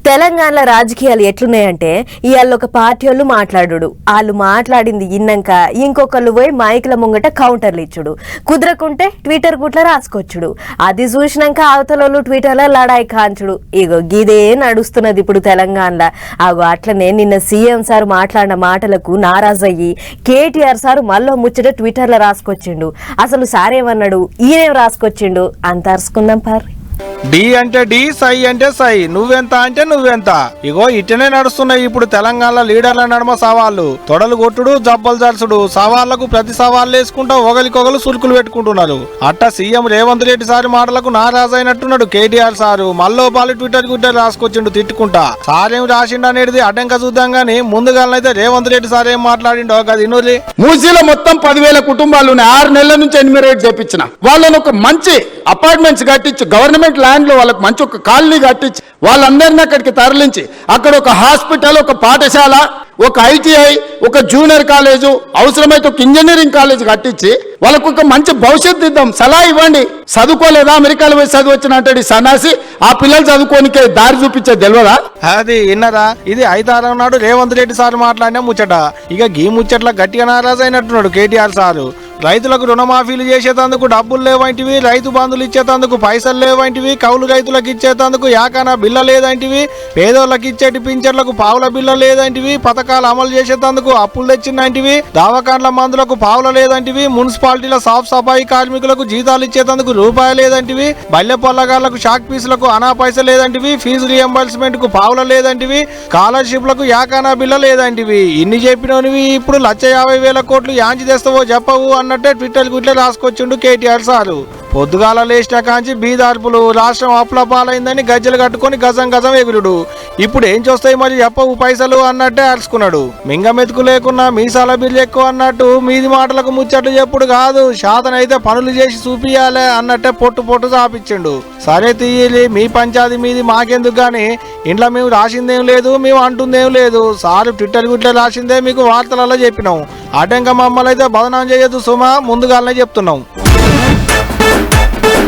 తెలంగాణలో రాజకీయాలు ఎట్లున్నాయంటే ఇవాళ ఒక పార్టీ వాళ్ళు మాట్లాడు వాళ్ళు మాట్లాడింది ఇన్నాక ఇంకొకళ్ళు పోయి మైకుల ముంగట కౌంటర్లు ఇచ్చుడు కుదరకుంటే ట్విట్టర్ గుట్ల రాసుకొచ్చుడు అది చూసినాక అవతల ట్విట్టర్లో లడాయి కాంచుడు ఇగో గిదే నడుస్తున్నది ఇప్పుడు తెలంగాణలో అగో అట్లనే నిన్న సీఎం సార్ మాట్లాడిన మాటలకు నారాజయ్యి కేటీఆర్ సార్ మళ్ళీ ముచ్చట ట్విట్టర్లో రాసుకొచ్చిండు అసలు సార్ ఏమన్నాడు ఈయనేం రాసుకొచ్చిండు అంత అరుచుకుందాం పార్ డి అంటే డి సై అంటే సై నువ్వెంత అంటే నువ్వెంత ఇగో ఇట్టనే నడుస్తున్నాయి ఇప్పుడు తెలంగాణలో లీడర్ల నడమ సవాళ్లు తొడలు కొట్టుడు జబ్బలు జరుసుడు సవాళ్లకు ప్రతి సవాళ్ళు వేసుకుంటా ఒకరికొకరు సురుకులు పెట్టుకుంటున్నారు అట్ట సీఎం రేవంత్ రెడ్డి సారి మాటలకు నారాజు అయినట్టున్నాడు కేటీఆర్ సారు మల్లోపాలి ట్విట్టర్ రాసుకొచ్చిండు తిట్టుకుంటా సారేం రాసిండు అనేది అడ్డంక చూద్దాం గానీ ముందుగానైతే రేవంత్ రెడ్డి సార్ ఏం మాట్లాడిండో అది ఇనుర్రి. మూసీలో మొత్తం 10,000 కుటుంబాలు 6 నెలల నుంచి ఎన్యూమరేట్ చేపించిన వాళ్ళని ఒక మంచి అపార్ట్మెంట్స్ కట్టించి గవర్నమెంట్ ల్యాండ్ లో వాళ్ళకి మంచి ఒక కాలనీ కట్టించి వాళ్ళందరినీ అక్కడికి తరలించి అక్కడ ఒక హాస్పిటల్ ఒక పాఠశాల ఒక ఐటీఐ ఒక జూనియర్ కాలేజు అవసరమైతే ఒక ఇంజనీరింగ్ కాలేజ్ కట్టించి వాళ్ళకు ఒక మంచి భవిష్యత్తు ఇద్దాం సలహా ఇవ్వండి. చదువుకోలేదా అమెరికాలో పోయి చదువు వచ్చినట్టు సన్నాసి ఆ పిల్లలు చదువుకోనికే దారి చూపించే తెలియదా అది విన్నరా ఇది 5 నాడు రేవంత్ రెడ్డి సార్ మాట్లాడిన ముచ్చట ఇక గీ ముచ్చట్ల గట్టిగా నారాజు అయినట్టున్నాడు కేటీఆర్ సారు రైతులకు రుణమాఫీలు చేసేందుకు డబ్బులు లేవంటివి రైతు బంధులు ఇచ్చేందుకు పైసలు లేవంటివి కౌలు రైతులకు ఇచ్చేందుకు యాకానా బిల్ల లేదంటివి పేదోళ్ళకి ఇచ్చేటి పింఛన్లకు పావుల బిల్ల లేదంటివి పథకాలు అమలు చేసేందుకు అప్పులు తెచ్చిందంటివి దవాఖాన్ల మందులకు పావుల లేదంటివి మున్సిపాలిటీల సాఫ్ సఫాయి కార్మికులకు జీతాలు ఇచ్చేందుకు రూపాయి లేదంటివి బల్లె పొల్లగాళ్లకు షాక్ ఫీజులకు అనా పైస లేదంటివి ఫీజు రియంబర్స్మెంట్ కు పావుల లేదంటివి స్కాలర్షిప్లకు యాకానా బిల్ల లేదంటివి ఇన్ని చెప్పినవి ఇప్పుడు 1,50,000 కోట్లు యాంచి తెస్తావో చెప్పవు అన్నట్టే ట్విట్టర్ గుట్లే రాసుకొచ్చిండు కేటీఆర్ సారు పొద్దుగాల లేచిన కాంచి బీదార్పులు రాష్ట్రం అప్పుల పాలైందని గజ్జలు కట్టుకొని గజం గజం ఎగురుడు ఇప్పుడు ఏం చూస్తాయి మరి చెప్పవు పైసలు అన్నట్టే అరుచుకున్నాడు మింగమెతుకు లేకున్నా మీసాల బిల్లు ఎక్కువ అన్నట్టు మీది మాటలకు ముచ్చట్లు చెప్పుడు కాదు శాతనైతే పనులు చేసి చూపియాలే అన్నట్టే పొట్టు చాపించిండు సరే తీయలి మీ పంచాయతీ మీది మాకెందుకు గాని ఇంట్లో మేము రాసిందేం లేదు మేము అంటుందేం లేదు సార్ ట్విట్టర్ గుట్లే రాసిందే మీకు వార్తలలో చెప్పినాం అటంక మమ్మల్ని అయితే బదనాం చేయొద్దు సుమా ముందుగానే చెప్తున్నాం.